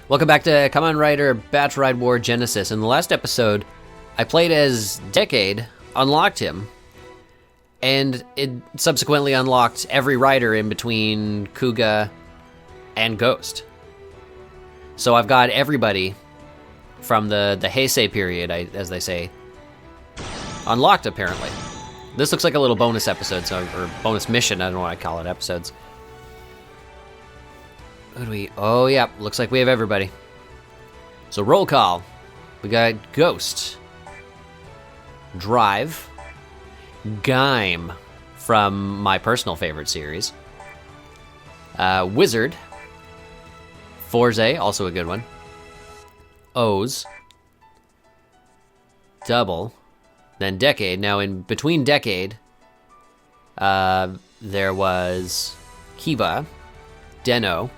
Welcome back to Kamen Rider Battride War Genesis. In the last episode, I played as Decade, unlocked him, and it subsequently unlocked every rider in between Kuga and Ghost. So I've got everybody from the Heisei period, as they say, unlocked apparently. This looks like a little bonus episode, or bonus mission, I don't know what I call it, episodes. Who do we... Oh, yeah, looks like we have everybody. So roll call. We got Ghost. Drive. Gaim, from my personal favorite series. Wizard. Forze, also a good one. O's. Double. Then Decade. Now, in between Decade, there was Kiba, Deno,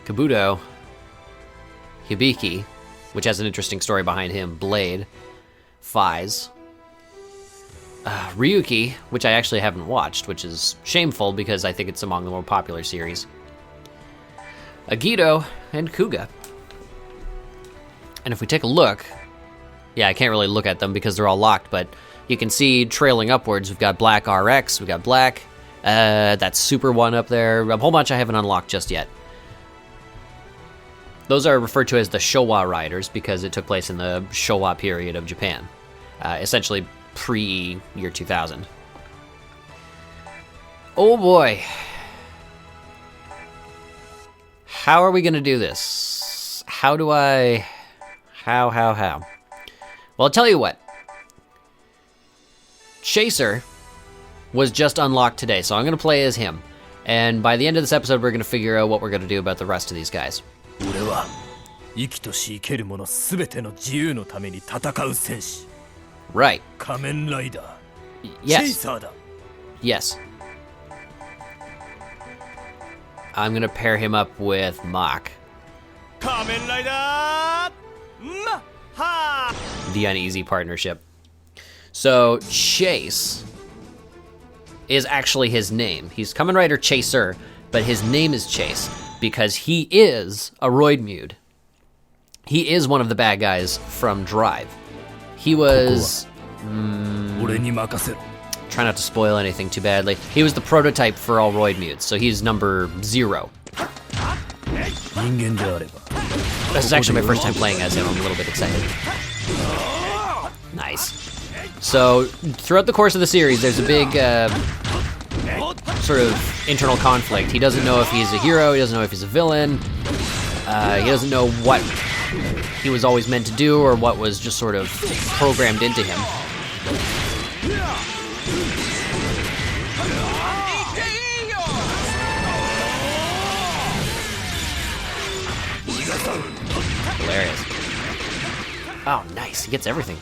Kabuto, Hibiki, which has an interesting story behind him, Blade, Fize, Ryuki, which I actually haven't watched, which is shameful because I think it's among the more popular series, Agito, and Kuga. And if we take a look, yeah, I can't really look at them because they're all locked, but you can see trailing upwards, we've got Black RX, we've got Black, that Super one up there, a whole bunch I haven't unlocked just yet. Those are referred to as the Showa Riders because it took place in the Showa period of Japan, essentially pre-year 2000. Oh boy. How are we going to do this? How? Well, I'll tell you what. Chaser was just unlocked today, so I'm going to play as him. And by the end of this episode, we're going to figure out what we're going to do about the rest of these guys. 俺は生きとし生ける者すべての自由のために戦う戦士 Right. 仮面ライダー Yes. チェイサーだ Yes. I'm going to pair him up with Mach. 仮面ライダーマッハ The uneasy partnership. So, Chase is actually his name. He's Kamen Rider Chaser, but his name is Chase because he is a Roidmude. He is one of the bad guys from Drive. He was... 俺に任せろ Try not to spoil anything too badly. He was the prototype for all Roidmudes, so he's number 0. 人間であれば This is actually my first time playing as him. I'm a little bit excited. Nice. So, throughout the course of the series, there's a big sort of internal conflict. He doesn't know if he's a hero, he doesn't know if he's a villain, he doesn't know what he was always meant to do or what was just sort of programmed into him. Hilarious. Oh, nice. He gets everything.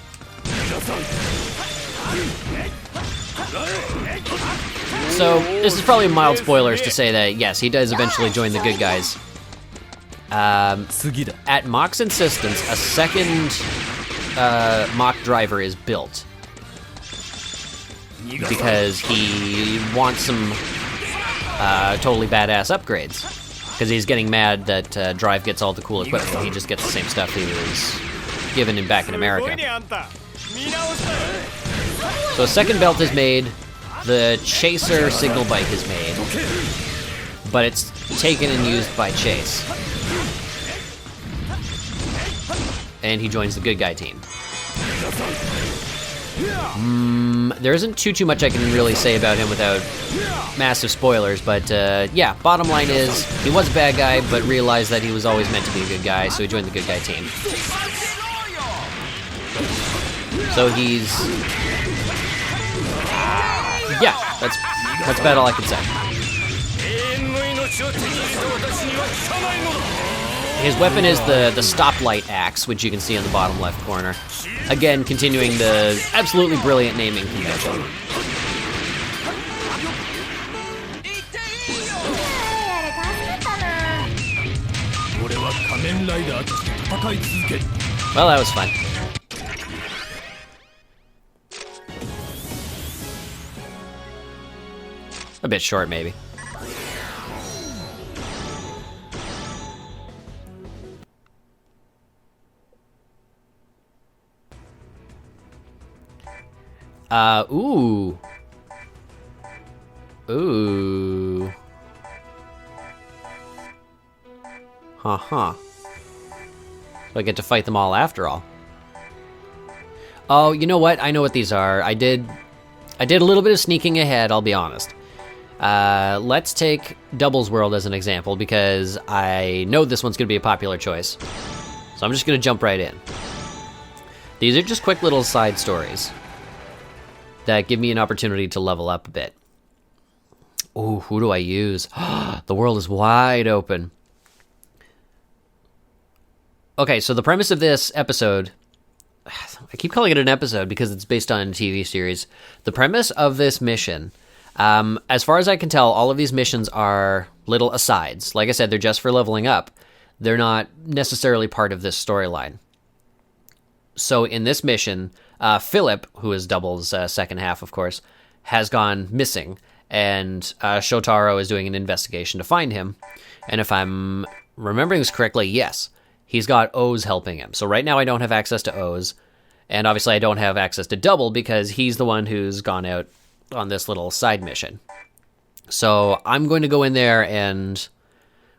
So, this is probably mild spoilers to say that, yes, he does eventually join the good guys. At Mach's insistence, a second Mach driver is built. Because he wants some totally badass upgrades. Because he's getting mad that Drive gets all the cool equipment. He just gets the same stuff he was given back in America. So a second belt is made. The Chaser signal bike is made. But it's taken and used by Chase. And he joins the good guy team. There isn't too much I can really say about him without massive spoilers, but yeah, bottom line is, he was a bad guy, but realized that he was always meant to be a good guy, so he joined the good guy team. So he's... yeah, that's about all I can say. His weapon is the stoplight axe, which you can see in the bottom left corner. Again, continuing the absolutely brilliant naming convention. Well, that was fun. A bit short, maybe. Ooh. Ooh. So I get to fight them all after all. Oh, you know what? I know what these are. I did a little bit of sneaking ahead, I'll be honest. Let's take Doubles World as an example, because I know this one's going to be a popular choice. So I'm just going to jump right in. These are just quick little side stories that give me an opportunity to level up a bit. Ooh, who do I use? The world is wide open. Okay, so the premise of this episode... I keep calling it an episode because it's based on a TV series. The premise of this mission, as far as I can tell, all of these missions are little asides. Like I said, they're just for leveling up. They're not necessarily part of this storyline. So in this mission, Philip, who is Double's second half, of course, has gone missing. And Shotaro is doing an investigation to find him. And if I'm remembering this correctly, yes, he's got O's helping him. So right now I don't have access to O's. And obviously I don't have access to Double because he's the one who's gone out on this little side mission. So I'm going to go in there and...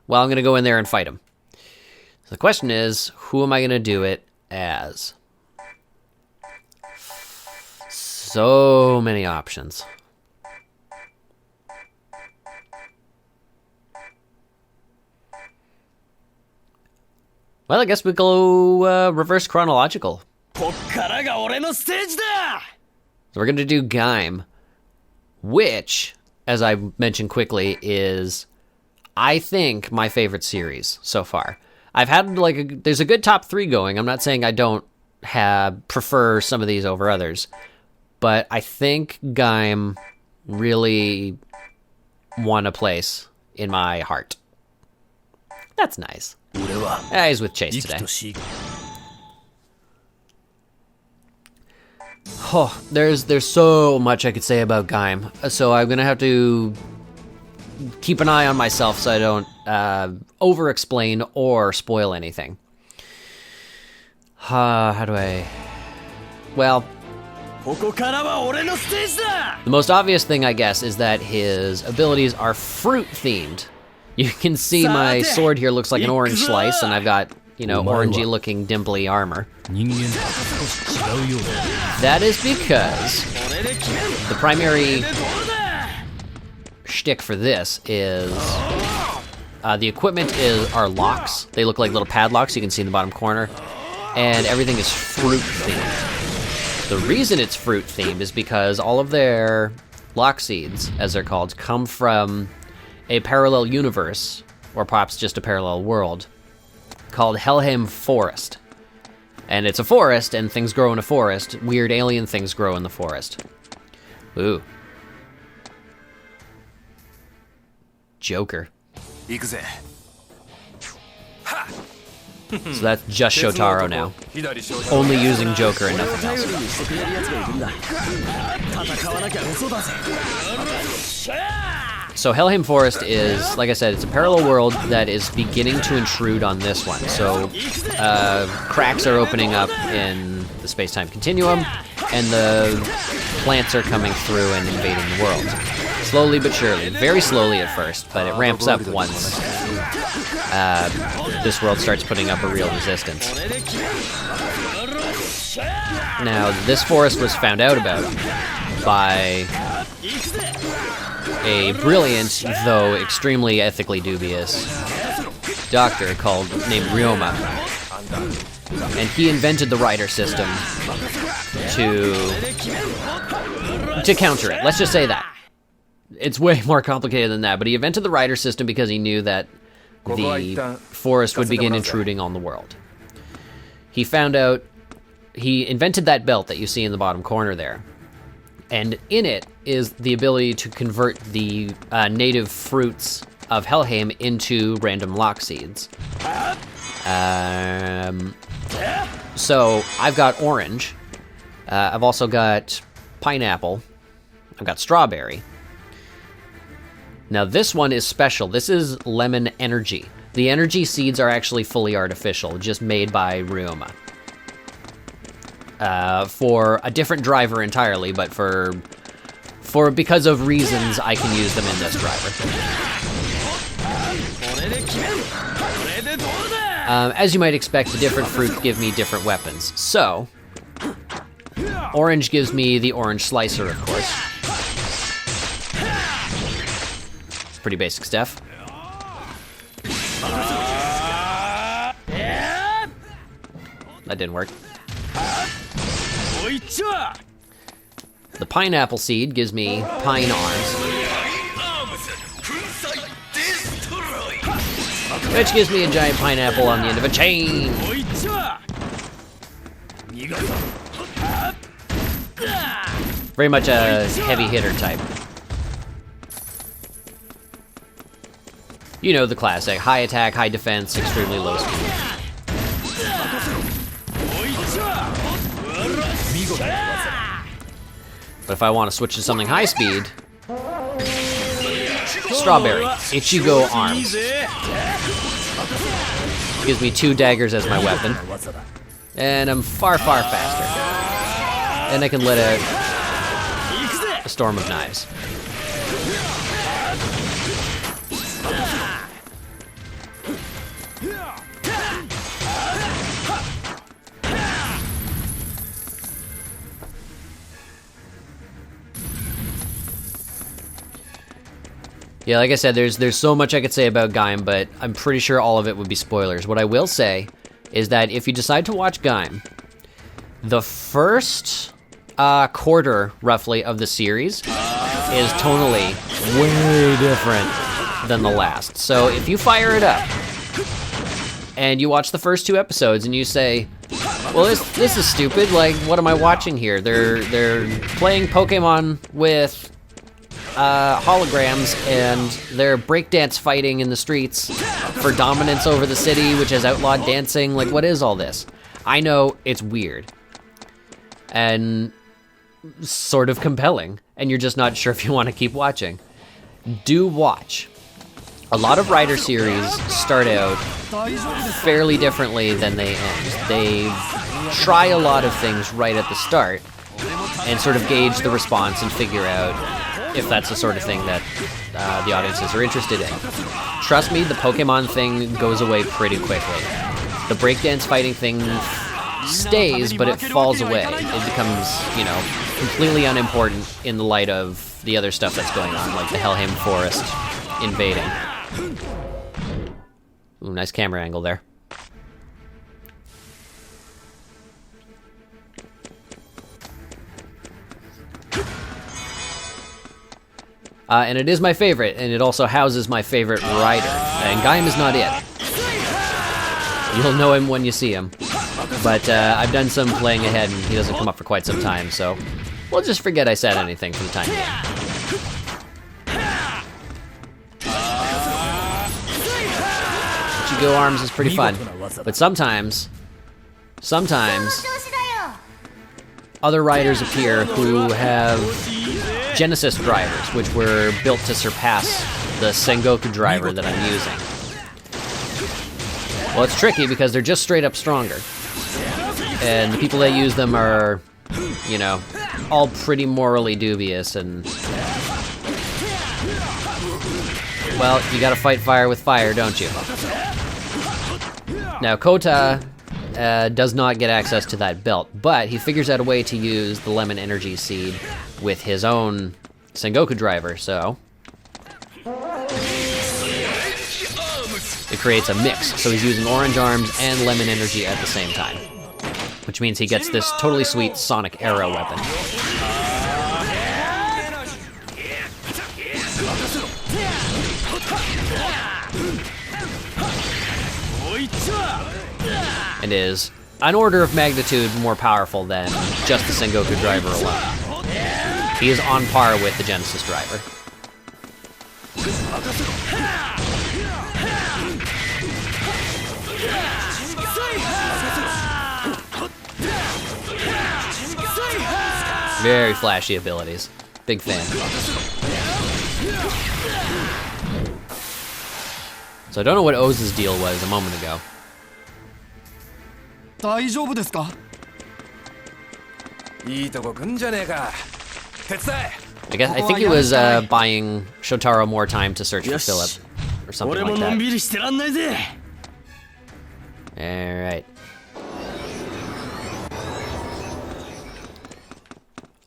well, I'm going to go in there and fight him. So the question is, who am I going to do it as? So many options. Well, I guess we go reverse chronological. So we're going to do Gaim, which, as I mentioned quickly, is, I think, my favorite series so far. I've had, there's a good top 3 going. I'm not saying I don't prefer some of these over others, but I think Gaim really won a place in my heart. That's nice. He's with Chase today. Oh, there's so much I could say about Gaim, so I'm gonna have to keep an eye on myself so I don't over-explain or spoil anything. How do I... well... the most obvious thing, I guess, is that his abilities are fruit-themed. You can see my sword here looks like an orange slice, and I've got, orangey-looking, dimply armor. That is because the primary shtick for this is the equipment are locks. They look like little padlocks you can see in the bottom corner, and everything is fruit-themed. The reason it's fruit-themed is because all of their lock seeds, as they're called, come from a parallel universe, or perhaps just a parallel world, called Helheim Forest. And it's a forest, and things grow in a forest. Weird alien things grow in the forest. Ooh. Joker. So that's just Shotaro now. Only using Joker and nothing else. So Helheim Forest is, like I said, it's a parallel world that is beginning to intrude on this one. So cracks are opening up in the space-time continuum, and the plants are coming through and invading the world. Slowly but surely. Very slowly at first, but it ramps up once this world starts putting up a real resistance. Now, this forest was found out about by a brilliant, though extremely ethically dubious, doctor named Ryoma. And he invented the rider system to counter it. Let's just say that. It's way more complicated than that, but he invented the rider system because he knew that the forest would begin intruding on the world. He invented that belt that you see in the bottom corner there. And in it is the ability to convert the native fruits of Helheim into random lock seeds. So I've got orange. I've also got pineapple. I've got strawberry. Now this one is special. This is lemon energy. The energy seeds are actually fully artificial, just made by Ryoma. for a different driver entirely, but because of reasons I can use them in this driver. As you might expect, the different fruits give me different weapons. So, orange gives me the orange slicer, of course. It's pretty basic stuff. That didn't work. The pineapple seed gives me pine arms, which gives me a giant pineapple on the end of a chain. Very much a heavy hitter type. You know the classic: high attack, high defense, extremely low speed. But if I want to switch to something high speed, strawberry, Ichigo arms. Gives me 2 daggers as my weapon. And I'm far, far faster. And I can let out a storm of knives. Yeah, like I said, there's so much I could say about Gaim, but I'm pretty sure all of it would be spoilers. What I will say is that if you decide to watch Gaim, the first quarter, roughly, of the series is tonally way different than the last. So if you fire it up and you watch the first 2 episodes and you say, well, this is stupid, like, what am I watching here? They're playing Pokemon with holograms, and they're breakdance fighting in the streets for dominance over the city, which has outlawed dancing. Like, what is all this? I know it's weird and sort of compelling, and you're just not sure if you want to keep watching. Do watch. A lot of Rider series start out fairly differently than they end. They try a lot of things right at the start and sort of gauge the response and figure out if that's the sort of thing that the audiences are interested in. Trust me, the Pokemon thing goes away pretty quickly. The breakdance fighting thing stays, but it falls away. It becomes, completely unimportant in the light of the other stuff that's going on, like the Helheim Forest invading. Ooh, nice camera angle there. And it is my favorite, and it also houses my favorite rider. And Gaim is not it. You'll know him when you see him. But I've done some playing ahead, and he doesn't come up for quite some time, so we'll just forget I said anything for the time being. Ichigo arms is pretty fun, but sometimes other riders appear who have Genesis drivers, which were built to surpass the Sengoku driver that I'm using. Well, it's tricky because they're just straight up stronger. And the people that use them are, all pretty morally dubious, and well, you gotta fight fire with fire, don't you? Now, Kota does not get access to that belt, but he figures out a way to use the Lemon Energy Seed with his own Sengoku driver, so it creates a mix. So he's using Orange Arms and Lemon Energy at the same time, which means he gets this totally sweet Sonic Arrow weapon. And is an order of magnitude more powerful than just the Sengoku driver alone. He is on par with the Genesis driver. Very flashy abilities. Big fan. So I don't know what Oza's deal was a moment ago. いいとこ来んじゃねえか。手伝え。 I think he was buying Shotaro more time to search for Philip or something 俺も like のん that. びりしてらんないぜ。 Alright.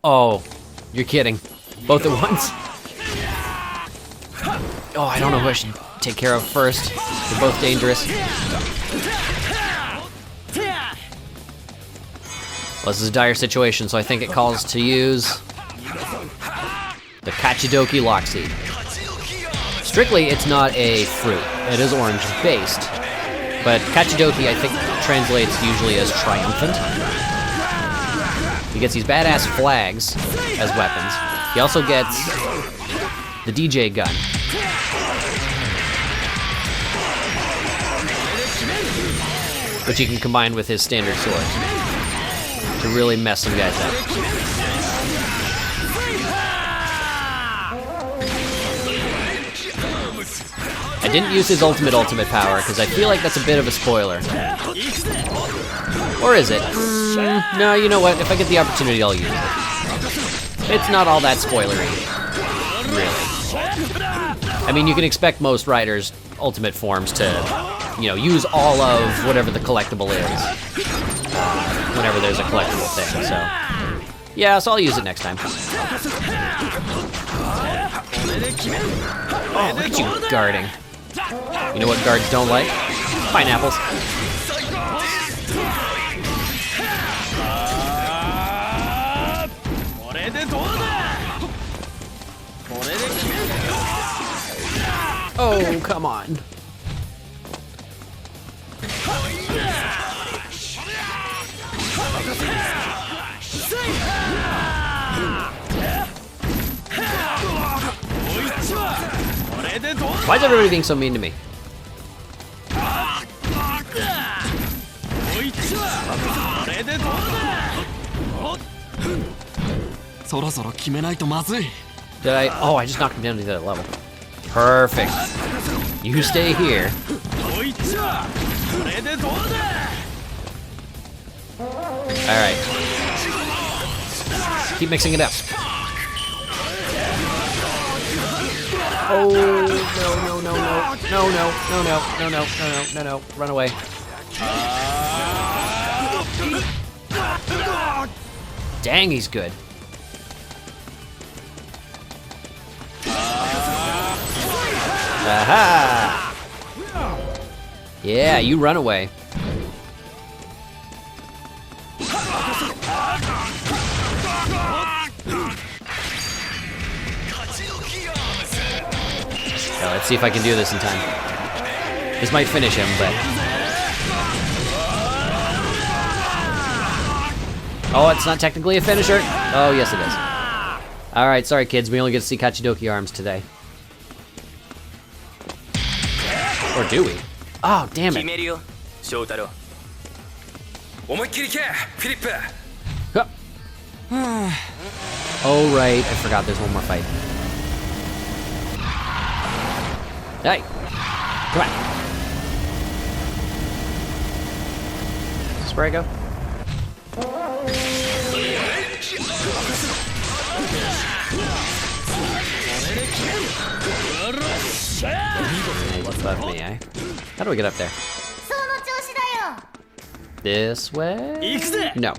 Oh, you're kidding. Both at once? Oh, I don't know who I should take care of first. They're both dangerous. Well, this is a dire situation, so I think it calls to use the Kachidoki Lock Seed. Strictly, it's not a fruit. It is orange-based. But Kachidoki, I think, translates usually as triumphant. He gets these badass flags as weapons. He also gets the DJ gun. Which he can combine with his standard sword to really mess some guys up. I didn't use his ultimate power because I feel like that's a bit of a spoiler. Or is it? No, you know what? If I get the opportunity, I'll use it. It's not all that spoilery, really. I mean, you can expect most riders' ultimate forms to, you know, use all of whatever the collectible is whenever there's a collectible thing, so. Yeah, so I'll use it next time. Oh, look at you guarding. You know what guards don't like? Pineapples. Oh, come on. Why is everybody being so mean to me? そろそろ決めないとまずい。 Did I? Oh, I just knocked him down to the other level. Perfect. You stay here. Alright. Keep mixing it up. Oh, no, no, no, no. No, no, no, no, no, no, no, no, no. Run away. Dang, he's good. Aha! Yeah, you run away. Now, let's see if I can do this in time. This might finish him, but... Oh, it's not technically a finisher. Oh, yes it is. Alright, sorry kids, we only get to see Kachidoki arms today. Or do we? Oh, damn it. Huh. Oh, right, I forgot there's one more fight. Hey, come on. Is this where I go? What's above me, eh? How do we get up there? This way? No.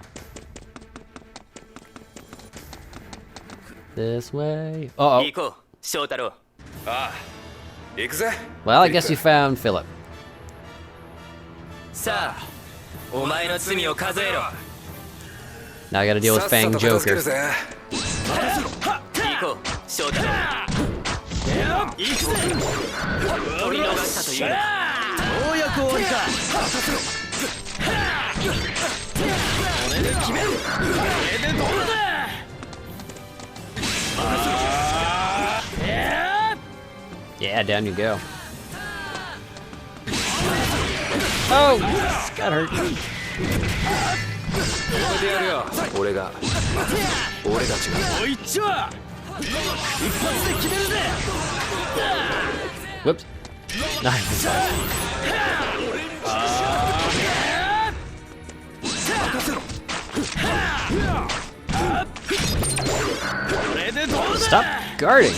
This way? Uh-oh. Well, I guess you found Philip. Now I gotta deal with Fang Joker. Yeah, down you go. Oh, got hurt. Whoops. Nice. Stop guarding.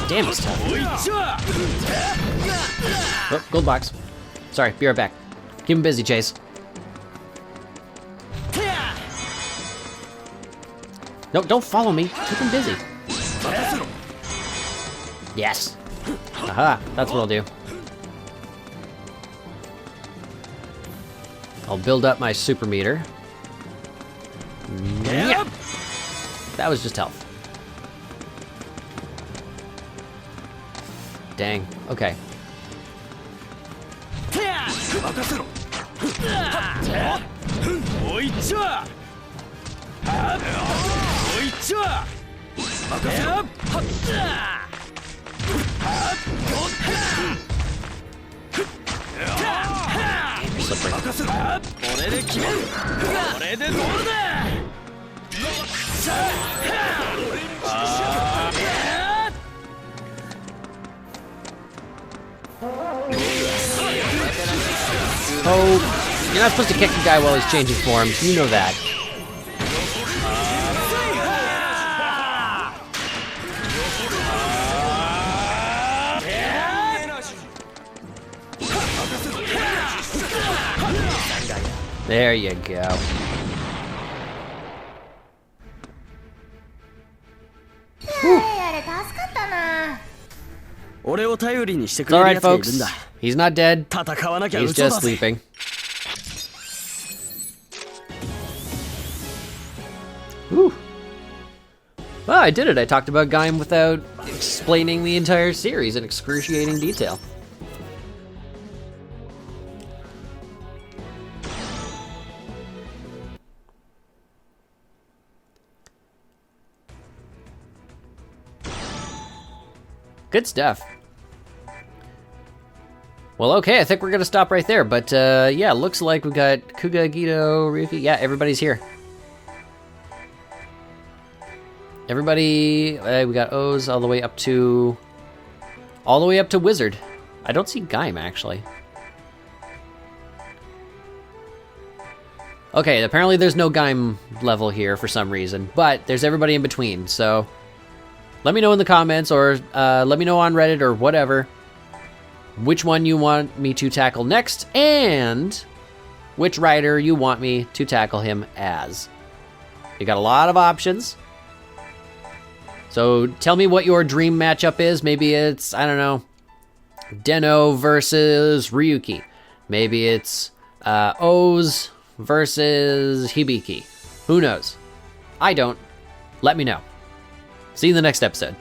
Damn, it's tough. Oh, gold box. Sorry, be right back. Keep him busy, Chase. No, don't follow me. Keep him busy. Yes. Aha, that's what I'll do. I'll build up my super meter. Yep. That was just health. Dang. Okay. Oh, you're not supposed to kick the guy while he's changing forms. You know that. There you go. It's alright, folks. He's not dead. He's just sleeping. Whew. Well, I did it. I talked about Gaim without explaining the entire series in excruciating detail. Good stuff. Well, okay, I think we're gonna stop right there, but yeah, looks like we got Kuga, Gito, Ryuki. Yeah, everybody's here. Everybody, we got O's all the way up to Wizard. I don't see Gaim, actually. Okay, apparently there's no Gaim level here for some reason, but there's everybody in between, so let me know in the comments, or let me know on Reddit or whatever, which one you want me to tackle next, and which rider you want me to tackle him as. You got a lot of options. So tell me what your dream matchup is. Maybe it's, I don't know, Deno versus Ryuki. Maybe it's O's versus Hibiki. Who knows? I don't. Let me know. See you in the next episode.